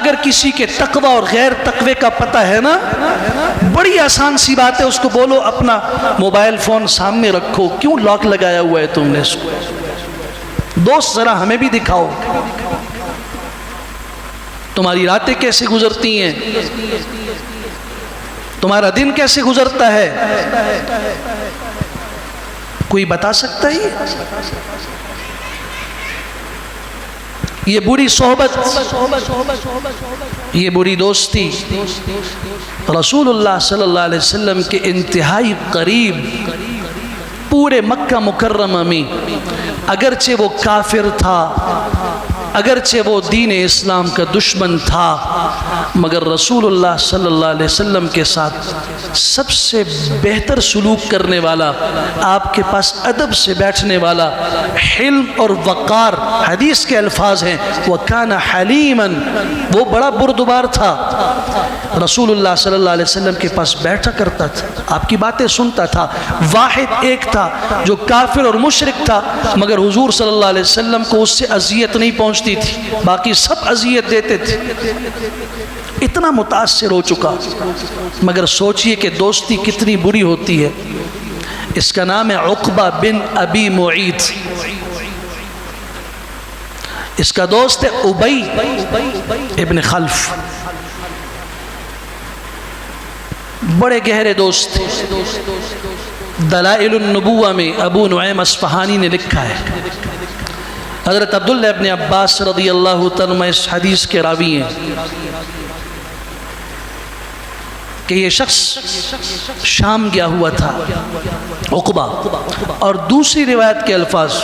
اگر کسی کے تقوی اور غیر تقوی کا پتہ ہے نا، بڑی آسان سی بات ہے، اس کو بولو اپنا موبائل فون سامنے رکھو، کیوں لاک لگایا ہوا ہے تم نے اس کو؟ دوست ذرا ہمیں بھی دکھاؤ تمہاری راتیں کیسے گزرتی ہیں، تمہارا دن کیسے گزرتا ہے، کوئی بتا سکتا ہے؟ یہ بری صحبت، یہ بری دوستی رسول اللہ صلی اللہ علیہ وسلم کے انتہائی قریب پورے مکہ مکرمہ میں، اگرچہ وہ کافر تھا، اگرچہ وہ دین اسلام کا دشمن تھا، مگر رسول اللہ صلی اللہ علیہ وسلم کے ساتھ سب سے بہتر سلوک کرنے والا، آپ کے پاس ادب سے بیٹھنے والا، حلم اور وقار، حدیث کے الفاظ ہیں وَكَانَ حَلِيمًا، وہ بڑا بردبار تھا، رسول اللہ صلی اللہ علیہ وسلم کے پاس بیٹھا کرتا تھا، آپ کی باتیں سنتا تھا۔ واحد ایک تھا جو کافر اور مشرک تھا، مگر حضور صلی اللہ علیہ وسلم کو اس سے اذیت نہیں پہنچتی تھی، باقی سب اذیت دیتے تھے، اتنا متاثر ہو چکا۔ مگر سوچئے کہ دوستی کتنی بری ہوتی ہے۔ اس کا نام ہے عقبہ بن ابی معیط، اس کا دوست ہے ابی ابن خلف، بڑے گہرے دوست تھے۔ دلائل النبوہ میں ابو نعیم اصفہانی نے لکھا ہے، حضرت عبداللہ ابن عباس رضی اللہ تعالیٰ عنہ اس حدیث کے راوی ہیں کہ یہ شخص شام گیا ہوا تھا، عقبہ، اور دوسری روایت کے الفاظ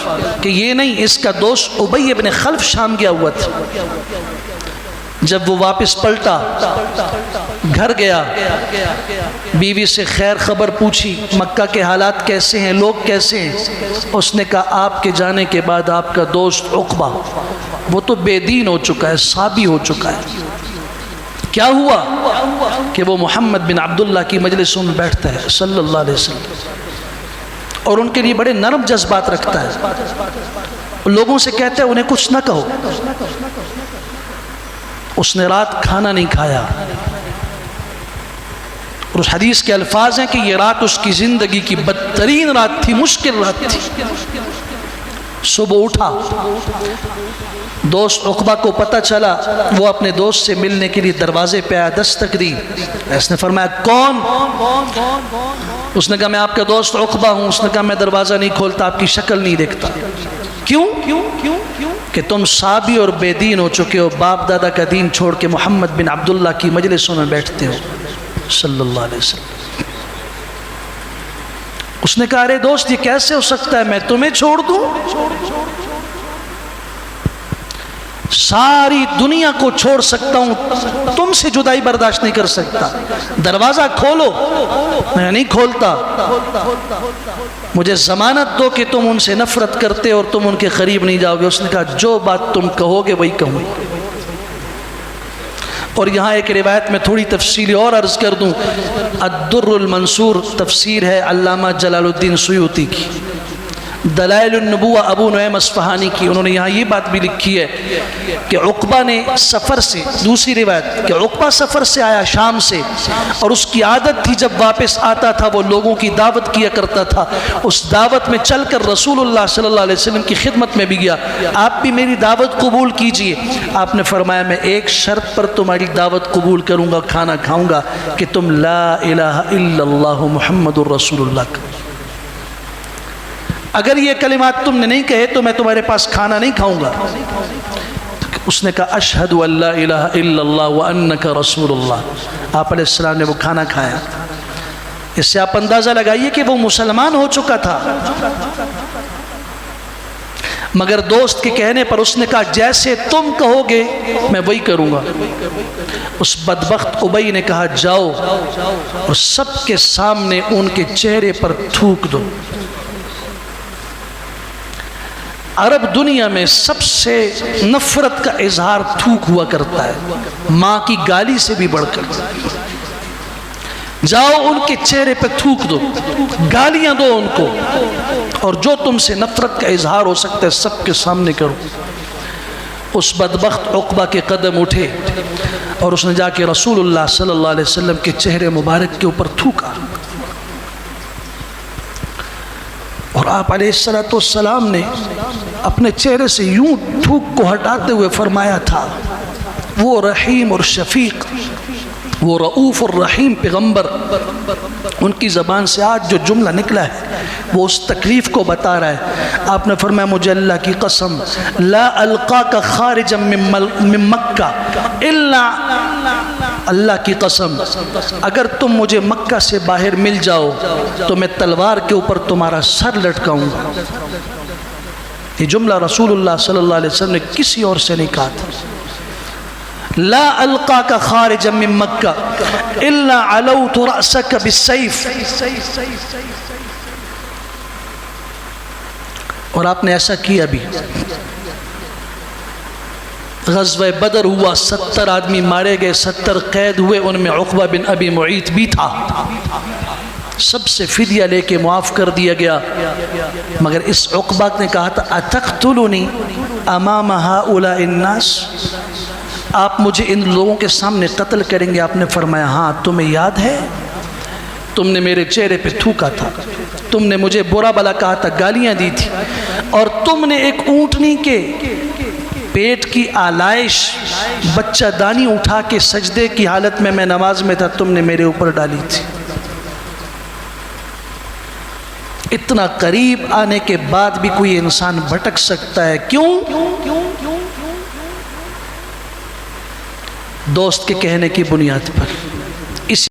کہ یہ نہیں، اس کا دوست ابی ابن خلف شام گیا ہوا تھا۔ جب وہ واپس پلٹا، گھر گیا، بیوی سے خیر خبر پوچھی، مکہ کے حالات کیسے ہیں، لوگ کیسے ہیں؟ اس نے کہا آپ کے جانے کے بعد آپ کا دوست عقبہ وہ تو بے دین ہو چکا ہے، صابی ہو چکا ہے۔ کیا ہوا کہ وہ محمد بن عبداللہ کی مجلسوں میں بیٹھتا ہے صلی اللہ علیہ وسلم، اور ان کے لیے بڑے نرم جذبات رکھتا ہے، لوگوں سے کہتا ہے انہیں کچھ نہ کہو۔ اس نے رات کھانا نہیں کھایا، اور اس حدیث کے الفاظ ہیں کہ یہ رات اس کی زندگی کی بدترین رات تھی، مشکل رات تھی۔ صبح اٹھا، دوست عقبہ کو پتہ چلا، وہ اپنے دوست سے ملنے کے لیے دروازے پہ آیا، دستک دی، اس نے فرمایا کون؟ اس نے کہا میں آپ کا دوست عقبہ ہوں۔ اس نے کہا میں دروازہ نہیں کھولتا، آپ کی شکل نہیں دیکھتا۔ کیوں؟ کہ تم صابی اور بے دین ہو چکے ہو، باپ دادا کا دین چھوڑ کے محمد بن عبداللہ کی مجلسوں میں بیٹھتے ہو صلی اللہ علیہ وسلم۔ اس نے کہا ارے دوست یہ کیسے ہو سکتا ہے، میں تمہیں چھوڑ دوں؟ ساری دنیا کو چھوڑ سکتا ہوں، تم سے جدائی برداشت نہیں کر سکتا، دروازہ کھولو۔ میں نہیں کھولتا، مجھے ضمانت دو کہ تم ان سے نفرت کرتے اور تم ان کے قریب نہیں جاؤ گے۔ اس نے کہا جو بات تم کہو گے وہی کہوں گا۔ اور یہاں ایک روایت میں تھوڑی تفصیلی اور عرض کر دوں، الدر المنصور تفسیر ہے علامہ جلال الدین سیوطی کی، دلائل النبوہ ابو نعیم اصفہانی کی، انہوں نے یہاں یہ بات بھی لکھی ہے کہ عقبہ نے سفر سے، دوسری روایت کہ عقبہ سفر سے آیا شام سے، اور اس کی عادت تھی جب واپس آتا تھا وہ لوگوں کی دعوت کیا کرتا تھا، اس دعوت میں چل کر رسول اللہ صلی اللہ علیہ وسلم کی خدمت میں بھی گیا، آپ بھی میری دعوت قبول کیجئے۔ آپ نے فرمایا میں ایک شرط پر تمہاری دعوت قبول کروں گا، کھانا کھاؤں گا، کہ تم لا الہ الا اللہ محمد الرسول اللہ کا، اگر یہ کلمات تم نے نہیں کہے تو میں تمہارے پاس کھانا نہیں کھاؤں گا۔ اس نے کہا اشہد ان لا الہ الا اللہ وانک رسول اللہ۔ آپ علیہ السلام نے وہ کھانا کھایا۔ اس سے آپ اندازہ لگائیے کہ وہ مسلمان ہو چکا تھا، مگر دوست کے کہنے پر اس نے کہا جیسے تم کہو گے میں وہی کروں گا۔ اس بدبخت ابی نے کہا جاؤ اور سب کے سامنے ان کے چہرے پر تھوک دو۔ عرب دنیا میں سب سے نفرت کا اظہار تھوک ہوا کرتا ہے، ماں کی گالی سے بھی بڑھ کر۔ جاؤ ان کے چہرے پہ تھوک دو، گالیاں دو ان کو، اور جو تم سے نفرت کا اظہار ہو سکتا ہے سب کے سامنے کرو۔ اس بدبخت عقبہ کے قدم اٹھے اور اس نے جا کے رسول اللہ صلی اللہ علیہ وسلم کے چہرے مبارک کے اوپر تھوکا، اور آپ علیہ السلام نے اپنے چہرے سے یوں تھوک کو ہٹاتے ہوئے فرمایا تھا، وہ رحیم اور شفیق، وہ رؤوف الرحیم پیغمبر، ان کی زبان سے آج جو جملہ نکلا ہے وہ اس تکلیف کو بتا رہا ہے۔ آپ نے فرمایا مجھے اللہ کی قسم لا القاک خارجا من مکہ الا، اللہ کی قسم اگر تم مجھے مکہ سے باہر مل جاؤ تو میں تلوار کے اوپر تمہارا سر لٹکاؤں گا۔ یہ جملہ رسول اللہ صلی اللہ علیہ وسلم نے کسی اور سے نہیں کہا تھا۔ لا القاک خارجا من مکہ الا علوت رأسک بالسیف، اور آپ نے ایسا کیا بھی۔ غزوہ بدر ہوا، 70 آدمی مارے گئے، 70 قید ہوئے، ان میں عقبہ بن ابی معیط بھی تھا، سب سے فدیہ لے کے معاف کر دیا گیا، مگر اس عقبہ نے کہا تھا اتقتلنی امام ہؤلاء الناس، آپ مجھے ان لوگوں کے سامنے قتل کریں گے؟ آپ نے فرمایا ہاں، تمہیں یاد ہے تم نے میرے چہرے پہ تھوکا تھا، تم نے مجھے برا بلا کہا تھا، گالیاں دی تھی، اور تم نے ایک اونٹنی کے پیٹ کی آلائش بچہ دانی اٹھا کے سجدے کی حالت میں نماز میں تھا، تم نے میرے اوپر ڈالی تھی۔ اتنا قریب آنے کے بعد بھی کوئی انسان بھٹک سکتا ہے، کیوں؟ دوست کے کہنے کی بنیاد پر۔